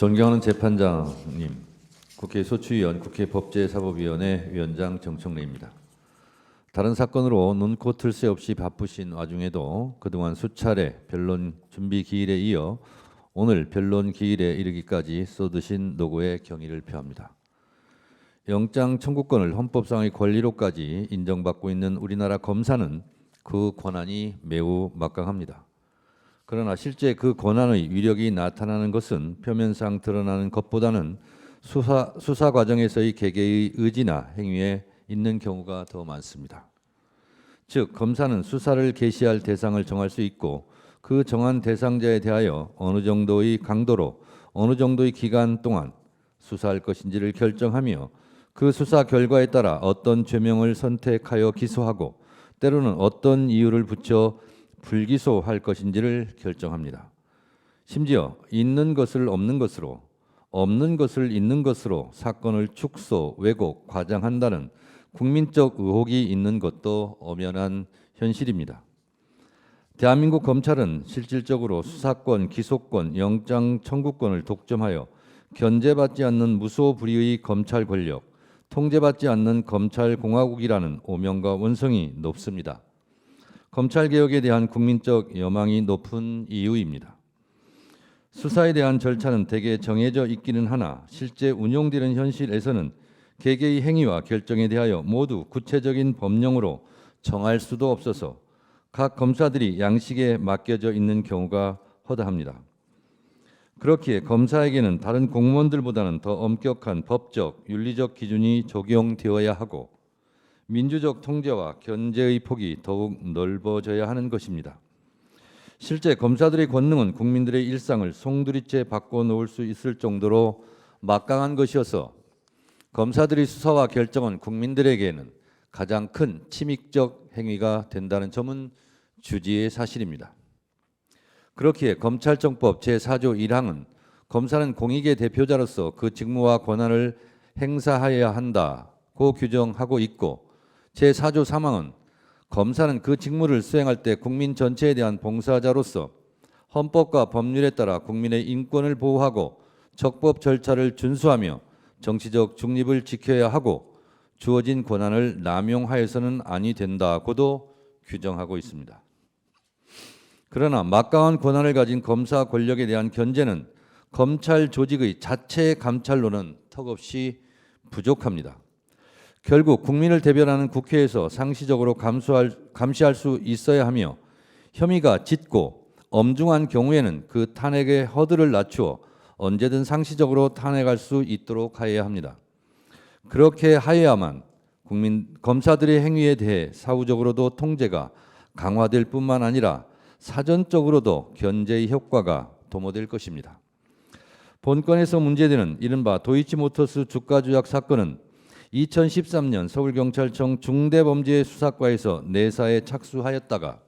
존경하는 재판장님, 국회 소추위원, 국회 법제사법위원회 위원장 정청래입니다. 다른 사건으로 눈코 틀 새 없이 바쁘신 와중에도 그동안 수차례 변론 준비 기일에 이어 오늘 변론 기일에 이르기까지 쏟으신 노고에 경의를 표합니다. 영장 청구권을 헌법상의 권리로까지 인정받고 있는 우리나라 검사는 그 권한이 매우 막강합니다. 그러나 실제 그 권한의 위력이 나타나는 것은 표면상 드러나는 것보다는 수사 과정에서의 개개의 의지나 행위에 있는 경우가 더 많습니다. 즉, 검사는 수사를 개시할 대상을 정할 수 있고 그 정한 대상자에 대하여 어느 정도의 강도로 어느 정도의 기간 동안 수사할 것인지를 결정하며 그 수사 결과에 따라 어떤 죄명을 선택하여 기소하고 때로는 어떤 이유를 붙여 불기소할 것인지를 결정합니다. 심지어 있는 것을 없는 것으로, 없는 것을 있는 것으로 사건을 축소, 왜곡, 과장한다는 국민적 의혹이 있는 것도 엄연한 현실입니다. 대한민국 검찰은 실질적으로 수사권, 기소권, 영장 청구권을 독점하여 견제받지 않는 무소불위의 검찰 권력, 통제받지 않는 검찰공화국이라는 오명과 원성이 높습니다. 검찰개혁에 대한 국민적 여망이 높은 이유입니다. 수사에 대한 절차는 대개 정해져 있기는 하나 실제 운용되는 현실에서는 개개의 행위와 결정에 대하여 모두 구체적인 법령으로 정할 수도 없어서 각 검사들이 양식에 맡겨져 있는 경우가 허다합니다. 그렇기에 검사에게는 다른 공무원들보다는 더 엄격한 법적, 윤리적 기준이 적용되어야 하고 민주적 통제와 견제의 폭이 더욱 넓어져야 하는 것입니다. 실제 검사들의 권능은 국민들의 일상을 송두리째 바꿔놓을 수 있을 정도로 막강한 것이어서 검사들의 수사와 결정은 국민들에게는 가장 큰 침입적 행위가 된다는 점은 주지의 사실입니다. 그렇기에 검찰청법 제4조 1항은 검사는 공익의 대표자로서 그 직무와 권한을 행사해야 한다고 규정하고 있고 제4조 3항은 검사는 그 직무를 수행할 때 국민 전체에 대한 봉사자로서 헌법과 법률에 따라 국민의 인권을 보호하고 적법 절차를 준수하며 정치적 중립을 지켜야 하고 주어진 권한을 남용하여서는 아니 된다고도 규정하고 있습니다. 그러나 막강한 권한을 가진 검사 권력에 대한 견제는 검찰 조직의 자체 감찰로는 턱없이 부족합니다. 결국 국민을 대변하는 국회에서 상시적으로 감시할 수 있어야 하며 혐의가 짙고 엄중한 경우에는 그 탄핵의 허들을 낮추어 언제든 상시적으로 탄핵할 수 있도록 하여야 합니다. 그렇게 하여야만 검사들의 행위에 대해 사후적으로도 통제가 강화될 뿐만 아니라 사전적으로도 견제의 효과가 도모될 것입니다. 본건에서 문제되는 이른바 도이치모터스 주가 조작 사건은 2013년 서울경찰청 중대범죄수사과에서 내사에 착수하였다가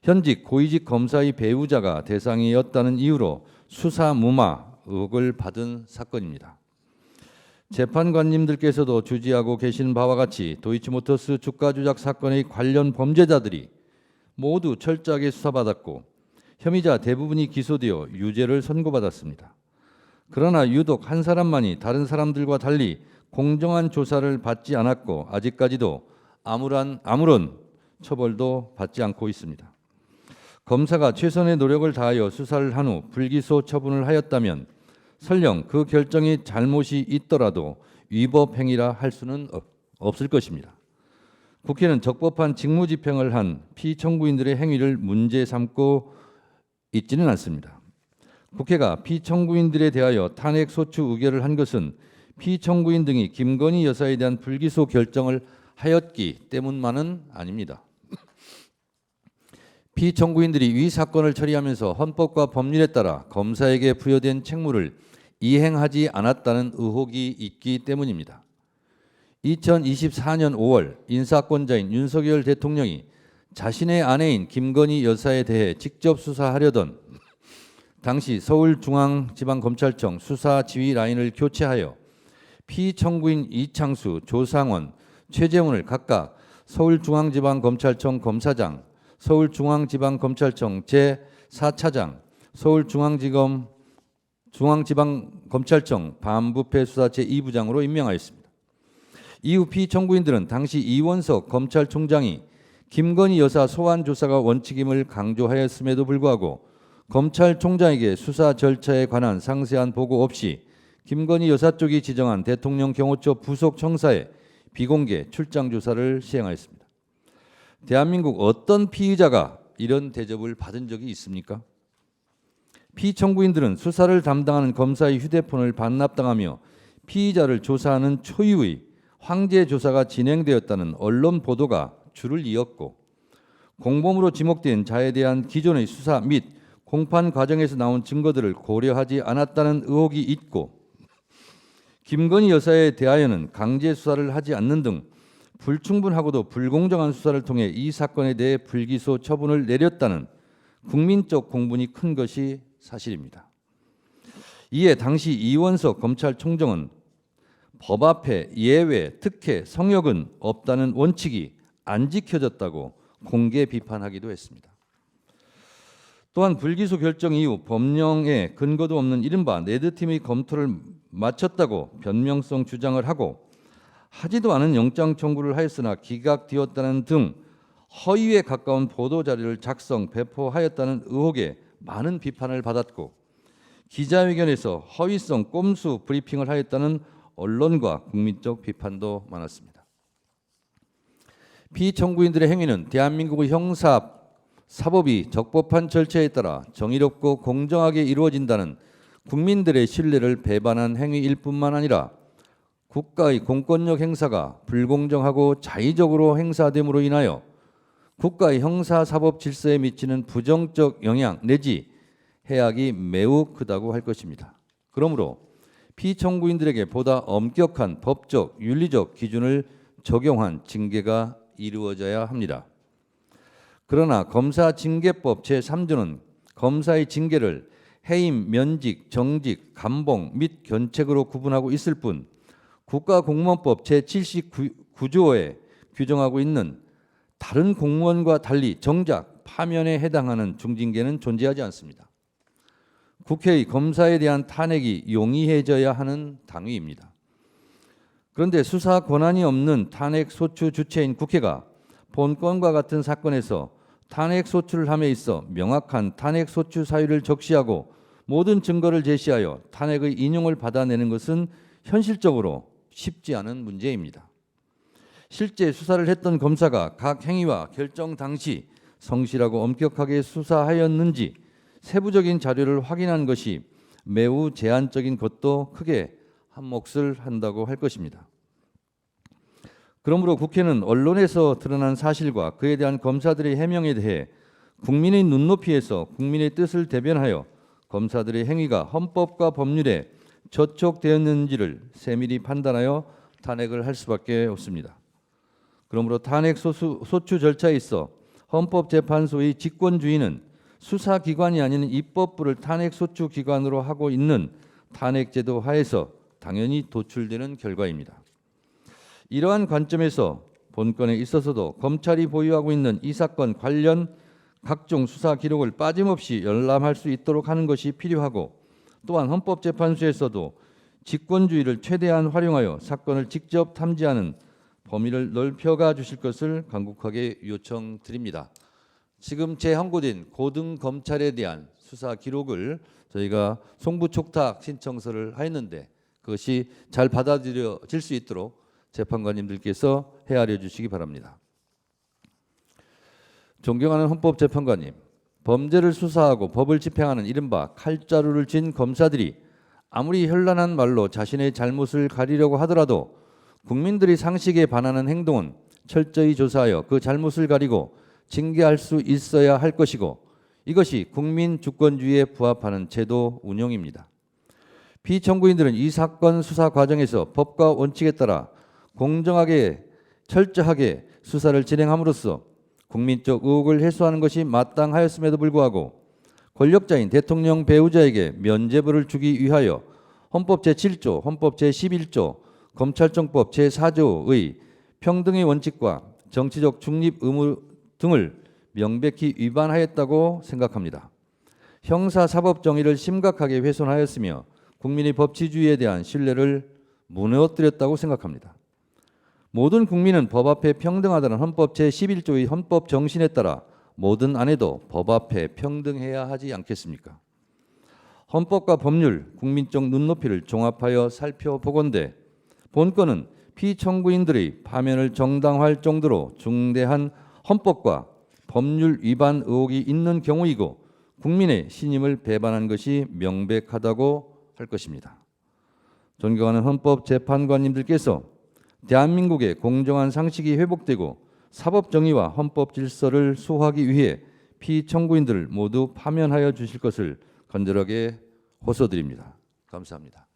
현직 고위직 검사의 배우자가 대상이었다는 이유로 수사 무마 의혹을 받은 사건입니다. 재판관님들께서도 주지하고 계신 바와 같이 도이치모터스 주가 조작 사건의 관련 범죄자들이 모두 철저하게 수사받았고 혐의자 대부분이 기소되어 유죄를 선고받았습니다. 그러나 유독 한 사람만이 다른 사람들과 달리 공정한 조사를 받지 않았고 아직까지도 아무런 처벌도 받지 않고 있습니다. 검사가 최선의 노력을 다하여 수사를 한 후 불기소 처분을 하였다면 설령 그 결정이 잘못이 있더라도 위법 행위라 할 수는 없을 것입니다. 국회는 적법한 직무집행을 한 피청구인들의 행위를 문제 삼고 있지는 않습니다. 국회가 피청구인들에 대하여 탄핵 소추 의결을 한 것은 피청구인 등이 김건희 여사에 대한 불기소 결정을 하였기 때문만은 아닙니다. 피청구인들이 위 사건을 처리하면서 헌법과 법률에 따라 검사에게 부여된 책무를 이행하지 않았다는 의혹이 있기 때문입니다. 2024년 5월 인사권자인 윤석열 대통령이 자신의 아내인 김건희 여사에 대해 직접 수사하려던 당시 서울중앙지방검찰청 수사지휘 라인을 교체하여 피청구인 이창수, 조상원, 최재훈을 각각 서울중앙지방검찰청 검사장, 서울중앙지방검찰청 제4차장, 서울중앙지검 중앙지방검찰청 반부패수사 제2부장으로 임명하였습니다. 이후 피청구인들은 당시 이원석 검찰총장이 김건희 여사 소환 조사가 원칙임을 강조하였음에도 불구하고 검찰총장에게 수사 절차에 관한 상세한 보고 없이 김건희 여사 쪽이 지정한 대통령 경호처 부속 청사에 비공개 출장 조사를 시행하였습니다. 대한민국 어떤 피의자가 이런 대접을 받은 적이 있습니까? 피청구인들은 수사를 담당하는 검사의 휴대폰을 반납당하며 피의자를 조사하는 초유의 황제 조사가 진행되었다는 언론 보도가 줄을 이었고, 공범으로 지목된 자에 대한 기존의 수사 및 공판 과정에서 나온 증거들을 고려하지 않았다는 의혹이 있고, 김건희 여사에 대하여는 강제 수사를 하지 않는 등 불충분하고도 불공정한 수사를 통해 이 사건에 대해 불기소 처분을 내렸다는 국민적 공분이 큰 것이 사실입니다. 이에 당시 이원석 검찰총장은 법 앞에 예외, 특혜, 성역은 없다는 원칙이 안 지켜졌다고 공개 비판하기도 했습니다. 또한 불기소 결정 이후 법령에 근거도 없는 이른바 레드팀의 검토를 마쳤다고 변명성 주장을 하고 하지도 않은 영장 청구를 하였으나 기각되었다는 등 허위에 가까운 보도자료를 작성, 배포하였다는 의혹에 많은 비판을 받았고, 기자회견에서 허위성 꼼수 브리핑을 하였다는 언론과 국민적 비판도 많았습니다. 피청구인들의 행위는 대한민국의 형사 사법이 적법한 절차에 따라 정의롭고 공정하게 이루어진다는 국민들의 신뢰를 배반한 행위일 뿐만 아니라 국가의 공권력 행사가 불공정하고 자의적으로 행사됨으로 인하여 국가의 형사사법 질서에 미치는 부정적 영향 내지 해악이 매우 크다고 할 것입니다. 그러므로 피청구인들에게 보다 엄격한 법적, 윤리적 기준을 적용한 징계가 이루어져야 합니다. 그러나 검사징계법 제3조는 검사의 징계를 해임, 면직, 정직, 감봉 및 견책으로 구분하고 있을 뿐 국가공무원법 제79조에 규정하고 있는 다른 공무원과 달리 정작 파면에 해당하는 중징계는 존재하지 않습니다. 국회의 검사에 대한 탄핵이 용이해져야 하는 당위입니다. 그런데 수사 권한이 없는 탄핵 소추 주체인 국회가 본건과 같은 사건에서 탄핵 소추를 함에 있어 명확한 탄핵 소추 사유를 적시하고 모든 증거를 제시하여 탄핵의 인용을 받아내는 것은 현실적으로 쉽지 않은 문제입니다. 실제 수사를 했던 검사가 각 행위와 결정 당시 성실하고 엄격하게 수사하였는지 세부적인 자료를 확인한 것이 매우 제한적인 것도 크게 한몫을 한다고 할 것입니다. 그러므로 국회는 언론에서 드러난 사실과 그에 대한 검사들의 해명에 대해 국민의 눈높이에서 국민의 뜻을 대변하여 검사들의 행위가 헌법과 법률에 저촉되었는지를 세밀히 판단하여 탄핵을 할 수밖에 없습니다. 그러므로 탄핵 소추 절차에 있어 헌법재판소의 직권주의는 수사기관이 아닌 입법부를 탄핵 소추 기관으로 하고 있는 탄핵제도 하에서 당연히 도출되는 결과입니다. 이러한 관점에서 본건에 있어서도 검찰이 보유하고 있는 이 사건 관련 각종 수사 기록을 빠짐없이 열람할 수 있도록 하는 것이 필요하고, 또한 헌법재판소에서도 직권주의를 최대한 활용하여 사건을 직접 탐지하는 범위를 넓혀가 주실 것을 간곡하게 요청드립니다. 지금 재헌고된 고등검찰에 대한 수사 기록을 저희가 송부촉탁 신청서를 하였는데 그것이 잘 받아들여질 수 있도록 재판관님들께서 헤아려 주시기 바랍니다. 존경하는 헌법재판관님, 범죄를 수사하고 법을 집행하는 이른바 칼자루를 쥔 검사들이 아무리 현란한 말로 자신의 잘못을 가리려고 하더라도 국민들이 상식에 반하는 행동은 철저히 조사하여 그 잘못을 가리고 징계할 수 있어야 할 것이고, 이것이 국민 주권주의에 부합하는 제도 운영입니다. 피청구인들은 이 사건 수사 과정에서 법과 원칙에 따라 공정하게 철저하게 수사를 진행함으로써 국민적 의혹을 해소하는 것이 마땅하였음에도 불구하고 권력자인 대통령 배우자에게 면죄부를 주기 위하여 헌법 제7조, 헌법 제11조, 검찰청법 제4조의 평등의 원칙과 정치적 중립 의무 등을 명백히 위반하였다고 생각합니다. 형사사법 정의를 심각하게 훼손하였으며 국민의 법치주의에 대한 신뢰를 무너뜨렸다고 생각합니다. 모든 국민은 법 앞에 평등하다는 헌법 제11조의 헌법 정신에 따라 모든 안에도 법 앞에 평등해야 하지 않겠습니까? 헌법과 법률, 국민적 눈높이를 종합하여 살펴보건대 본건은 피청구인들의 파면을 정당화할 정도로 중대한 헌법과 법률 위반 의혹이 있는 경우이고 국민의 신임을 배반한 것이 명백하다고 할 것입니다. 존경하는 헌법재판관님들께서 대한민국의 공정한 상식이 회복되고 사법 정의와 헌법 질서를 수호하기 위해 피청구인들을 모두 파면하여 주실 것을 간절하게 호소드립니다. 감사합니다.